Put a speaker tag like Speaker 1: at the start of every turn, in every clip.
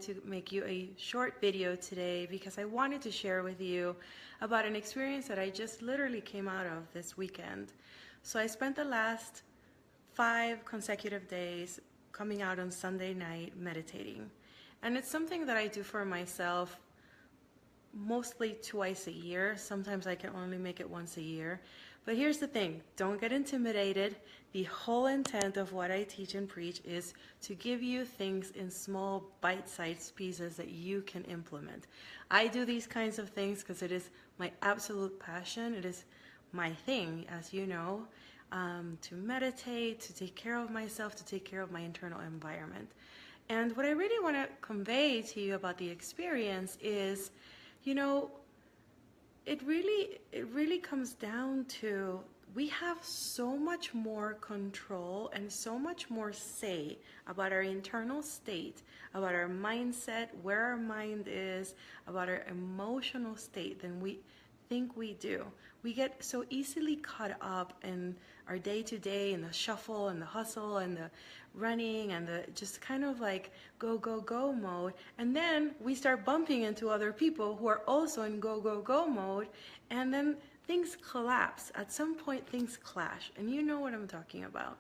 Speaker 1: To make you a short video today because I wanted to share with you about an experience that I just literally came out of this weekend. So I spent the last 5 consecutive days coming out on Sunday night meditating. And it's something that I do for myself mostly twice a year. Sometimes I can only make it once a year. But here's the thing, don't get intimidated. The whole intent of what I teach and preach is to give you things in small bite-sized pieces that you can implement. I do these kinds of things because it is my absolute passion. It is my thing, as you know, to meditate, to take care of myself, to take care of my internal environment. And what I really want to convey to you about the experience is, you know, it really comes down to we have so much more control and so much more say about our internal state, about our mindset, where our mind is, about our emotional state than we think we do. We get so easily caught up in our day-to-day and the shuffle and the hustle and the running and the just kind of like go, go, go mode. And then we start bumping into other people who are also in go, go, go mode. And then things collapse. At some point, things clash. And you know what I'm talking about.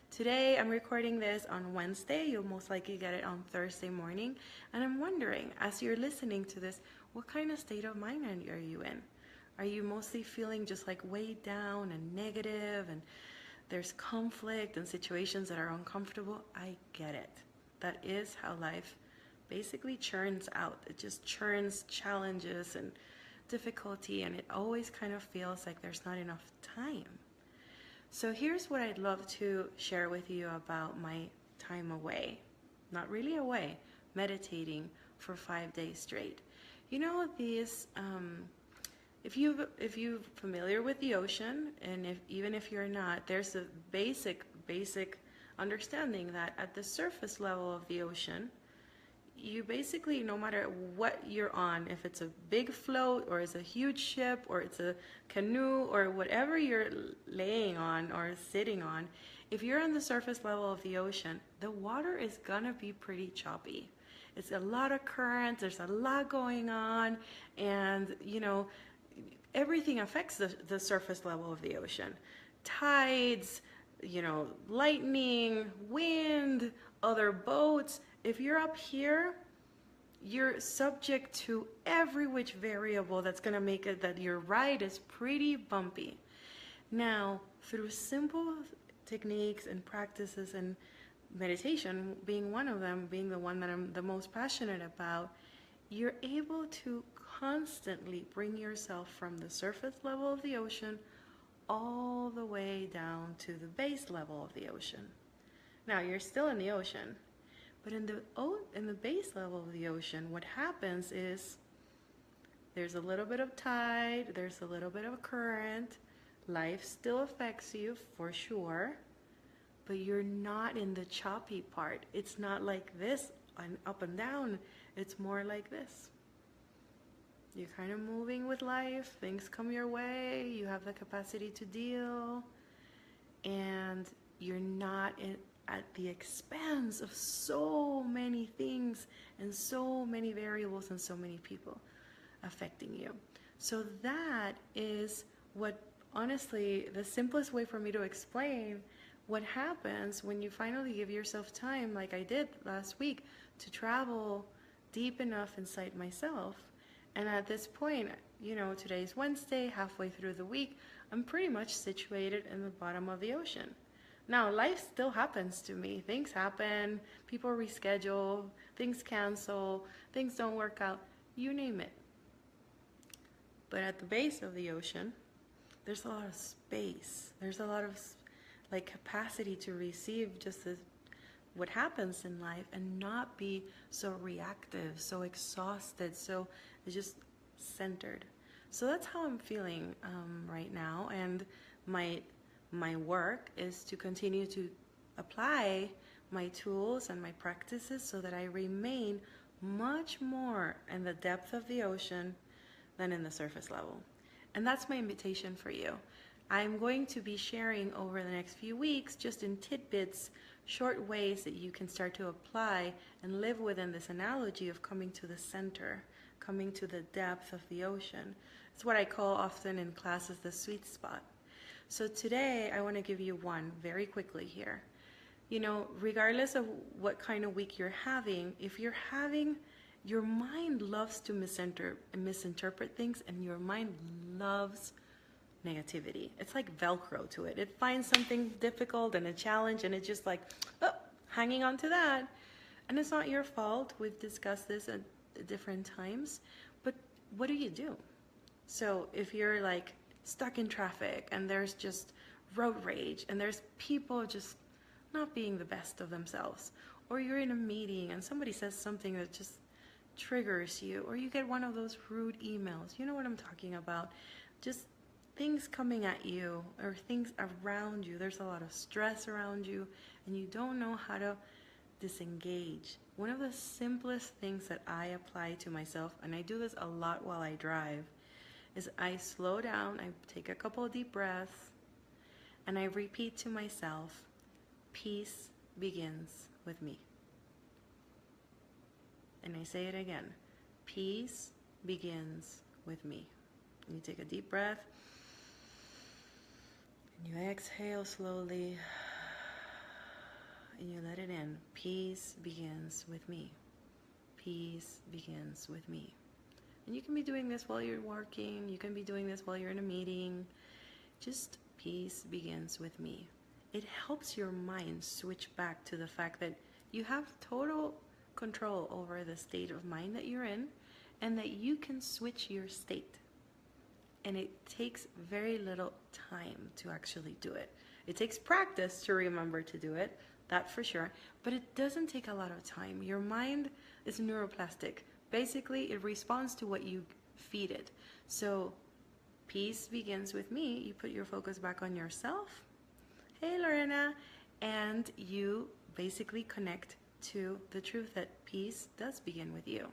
Speaker 1: Today, I'm recording this on Wednesday. You'll most likely get it on Thursday morning. And I'm wondering, as you're listening to this, what kind of state of mind are you in? Are you mostly feeling just like weighed down and negative and there's conflict and situations that are uncomfortable? I get it. That is how life basically churns out. It just churns challenges and difficulty, and it always kind of feels like there's not enough time. So here's what I'd love to share with you about my time away. Not really away, meditating for 5 days straight. You know, these if you're familiar with the ocean, and even if you're not, there's a basic understanding that at the surface level of the ocean, you basically, no matter what you're on, if it's a big float or it's a huge ship or it's a canoe or whatever you're laying on or sitting on, if you're on the surface level of the ocean, the water is gonna be pretty choppy. It's a lot of currents, there's a lot going on, and you know, everything affects the surface level of the ocean. Tides, you know, lightning, wind, other boats. If you're up here, you're subject to every which variable that's going to make it that your ride is pretty bumpy. Now, through simple techniques and practices, and meditation being one of them, being the one that I'm the most passionate about, you're able to constantly bring yourself from the surface level of the ocean all the way down to the base level of the ocean. Now, you're still in the ocean, but in the base level of the ocean, what happens is there's a little bit of tide, there's a little bit of current, life still affects you for sure, but you're not in the choppy part. It's not like this and up and down, it's more like this. You're kind of moving with life, things come your way, you have the capacity to deal, and you're not at the expanse of so many things and so many variables and so many people affecting you. So that is what, honestly, the simplest way for me to explain what happens when you finally give yourself time, like I did last week, to travel deep enough inside myself. And at this point, you know, today's Wednesday, halfway through the week, I'm pretty much situated in the bottom of the ocean. Now, life still happens to me. Things happen, people reschedule, things cancel, things don't work out, you name it. But at the base of the ocean, there's a lot of space. There's a lot of like capacity to receive just what happens in life and not be so reactive, so exhausted, so just centered. So that's how I'm feeling right now, and my work is to continue to apply my tools and my practices so that I remain much more in the depth of the ocean than in the surface level. And that's my invitation for you. I'm going to be sharing over the next few weeks, just in tidbits, short ways that you can start to apply and live within this analogy of coming to the center, coming to the depth of the ocean. It's what I call often in classes the sweet spot. So today I want to give you one very quickly here. You know, regardless of what kind of week you're having, if you're having, your mind loves to misinterpret things, and your mind loves negativity. It's like Velcro to it. It finds something difficult and a challenge, and it's just like, oh, hanging on to that. And it's not your fault. We've discussed this at different times. But what do? So if you're like stuck in traffic and there's just road rage and there's people just not being the best of themselves, or you're in a meeting and somebody says something that just triggers you, or you get one of those rude emails, you know what I'm talking about, just things coming at you or things around you, there's a lot of stress around you and you don't know how to disengage. One of the simplest things that I apply to myself, and I do this a lot while I drive, is I slow down, I take a couple of deep breaths, and I repeat to myself, peace begins with me. And I say it again, peace begins with me. And you take a deep breath, and you exhale slowly, and you let it in. Peace begins with me. Peace begins with me. And you can be doing this while you're working, you can be doing this while you're in a meeting. Just peace begins with me. It helps your mind switch back to the fact that you have total control over the state of mind that you're in, and that you can switch your state. And it takes very little time to actually do it. It takes practice to remember to do it, that for sure, but it doesn't take a lot of time. Your mind is neuroplastic. Basically, it responds to what you feed it. So peace begins with me. You put your focus back on yourself. Hey, Lorena. And you basically connect to the truth that peace does begin with you.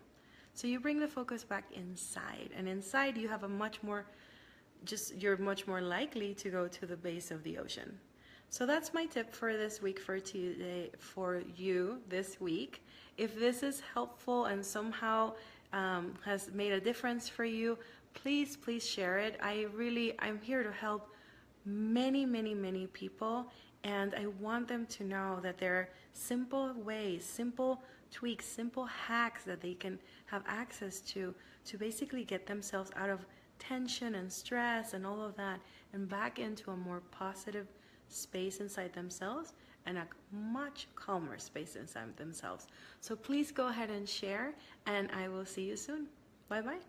Speaker 1: So you bring the focus back inside. And inside you have a much more, you're much more likely to go to the base of the ocean. So that's my tip for this week, for today, for you this week. If this is helpful and somehow has made a difference for you, please share it. I'm here to help many people, and I want them to know that there are simple ways, simple tweaks, simple hacks that they can have access to basically get themselves out of tension and stress and all of that, and back into a more positive space inside themselves and a much calmer space inside themselves. So please go ahead and share, and I will see you soon. Bye bye.